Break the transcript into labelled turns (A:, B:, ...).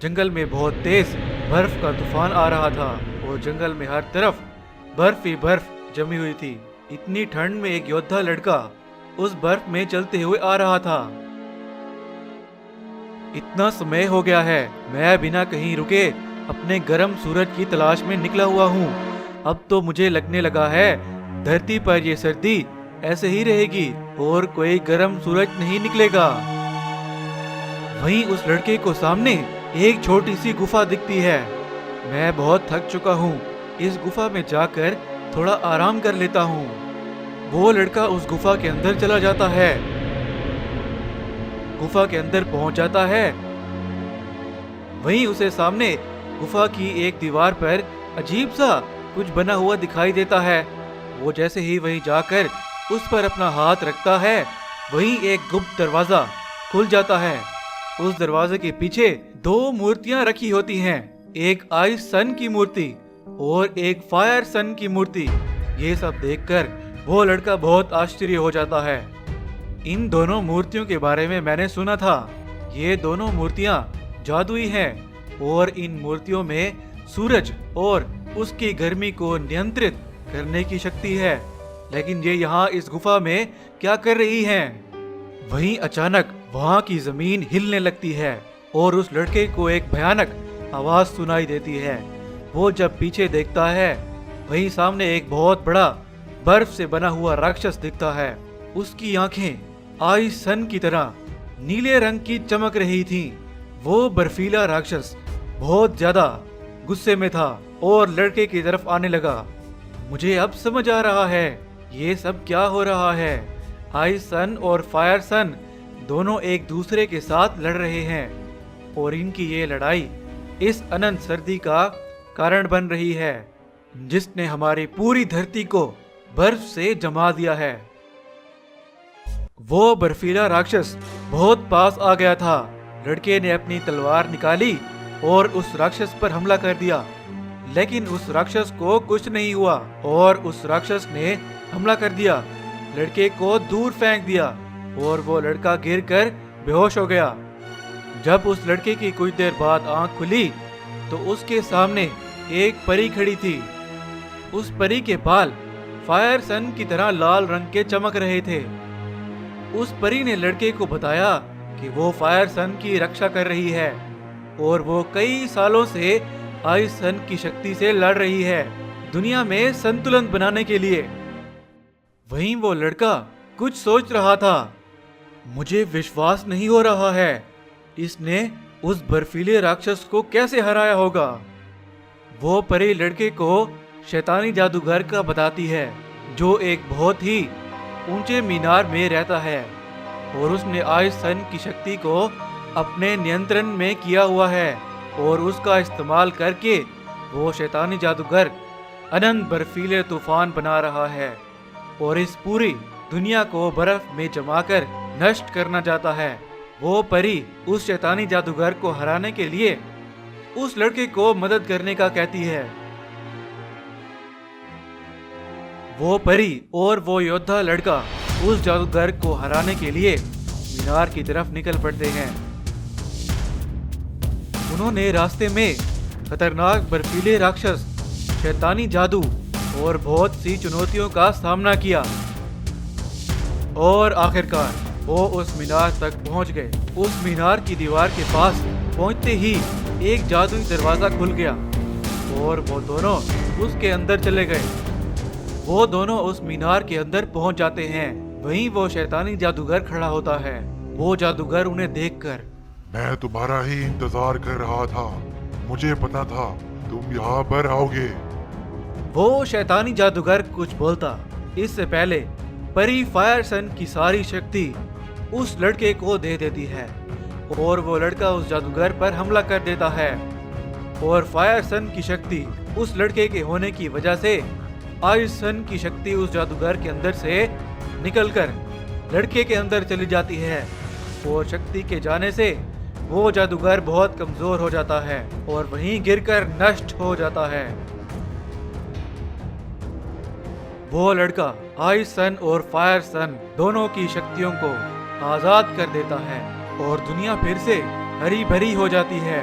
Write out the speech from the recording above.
A: जंगल में बहुत तेज बर्फ का तूफान आ रहा था और जंगल में हर तरफ बर्फ ही बर्फ जमी हुई थी। इतनी ठंड में एक योद्धा लड़का उस बर्फ में चलते हुए आ रहा था। इतना समय हो गया है, मैं बिना कहीं रुके अपने गर्म सूरज की तलाश में निकला हुआ हूँ। अब तो मुझे लगने लगा है धरती पर ये सर्दी ऐसे ही रहेगी और कोई गर्म सूरज नहीं निकलेगा। वहीं उस लड़के को सामने एक छोटी सी गुफा दिखती है। मैं बहुत थक चुका हूँ, इस गुफा में जाकर थोड़ा आराम कर लेता हूँ। वो लड़का उस गुफा के अंदर चला जाता है। गुफा के अंदर पहुंच जाता है। वहीं उसे सामने गुफा की एक दीवार पर अजीब सा कुछ बना हुआ दिखाई देता है। वो जैसे ही वहीं जाकर उस पर अपना हाथ रखता है, वहीं एक गुप्त दरवाजा खुल जाता है। उस दरवाजे के पीछे दो मूर्तियां रखी होती हैं, एक आइस सन की मूर्ति और एक फायर सन की मूर्ति। ये सब देखकर वो लड़का बहुत आश्चर्य हो जाता है। इन दोनों मूर्तियों के बारे में मैंने सुना था। ये दोनों मूर्तियां जादुई हैं और इन मूर्तियों में सूरज और उसकी गर्मी को नियंत्रित करने की शक्ति है। लेकिन ये यहाँ इस गुफा में क्या कर रही हैं? वहीं अचानक वहाँ की जमीन हिलने लगती है और उस लड़के को एक भयानक आवाज सुनाई देती है। वो जब पीछे देखता है, वहीं सामने एक बहुत बड़ा बर्फ से बना हुआ राक्षस दिखता है। उसकी आंखें आइस सन की तरह नीले रंग की चमक रही थीं। वो बर्फीला राक्षस बहुत ज्यादा गुस्से में था और लड़के की तरफ आने लगा। मुझे अब समझ आ रहा है ये सब क्या हो रहा है। आइस सन और फायर सन दोनों एक दूसरे के साथ लड़ रहे हैं और इनकी ये लड़ाई इस अनंत सर्दी का कारण बन रही है, जिसने हमारी पूरी धरती को बर्फ से जमा दिया है। वो बर्फीला राक्षस बहुत पास आ गया था। लड़के ने अपनी तलवार निकाली और उस राक्षस पर हमला कर दिया, लेकिन उस राक्षस को कुछ नहीं हुआ और उस राक्षस ने हमला कर दिया, लड़के को दूर फेंक दिया और वो लड़का गिरकर बेहोश हो गया। जब उस लड़के की कुछ देर बाद आंख खुली तो उसके सामने एक परी खड़ी थी। उस परी के बाल फायर सन की तरह लाल रंग के चमक रहे थे। उस परी ने लड़के को बताया कि वो फायर सन की रक्षा कर रही है और वो कई सालों से आइस सन की शक्ति से लड़ रही है, दुनिया में संतुलन बनाने के लिए। वहीं वो लड़का कुछ सोच रहा था। मुझे विश्वास नहीं हो रहा है, इसने उस बर्फीले राक्षस को कैसे हराया होगा। वो परी लड़के को शैतानी जादूगर का बताती है, जो एक बहुत ही ऊंचे मीनार में रहता है और उसने आइस सन की शक्ति को अपने नियंत्रण में किया हुआ है और उसका इस्तेमाल करके वो शैतानी जादूगर अनंत बर्फीले तूफान बना रहा है और इस पूरी दुनिया को बर्फ में जमाकर नष्ट करना चाहता है। वो परी उस शैतानी जादूगर को हराने के लिए उस लड़के को मदद करने का कहती है। वो परी और वो योद्धा लड़का उस जादूगर को हराने के लिए मीनार की तरफ निकल पड़ते हैं। उन्होंने रास्ते में खतरनाक बर्फीले राक्षस, शैतानी जादू और बहुत सी चुनौतियों का सामना किया और आखिरकार वो उस मीनार तक पहुंच गए। उस मीनार की दीवार के पास पहुंचते ही एक जादुई दरवाजा खुल गया और वो दोनों उसके अंदर चले गए। वो दोनों उस मीनार के अंदर पहुंच जाते हैं। वहीं वो शैतानी जादूगर खड़ा होता है। वो जादूगर उन्हें देखकर,
B: मैं तुम्हारा ही इंतजार कर रहा था, मुझे पता था तुम यहाँ पर आओगे।
A: वो शैतानी जादूगर कुछ बोलता इससे पहले परी फायर सन की सारी शक्ति उस लड़के को दे देती है और वो लड़का उस जादूगर पर हमला कर देता है और फायर सन की शक्ति उस लड़के के होने की वजह से आइस सन की शक्ति उस जादूगर के अंदर से निकलकर लड़के के अंदर चली जाती है और शक्ति के जाने से वो जादूगर बहुत कमजोर हो जाता है और वहीं गिरकर नष्ट हो जाता है। वो लड़का आइस सन और फायर सन दोनों की शक्तियों को आजाद कर देता है और दुनिया फिर से हरी भरी हो जाती है।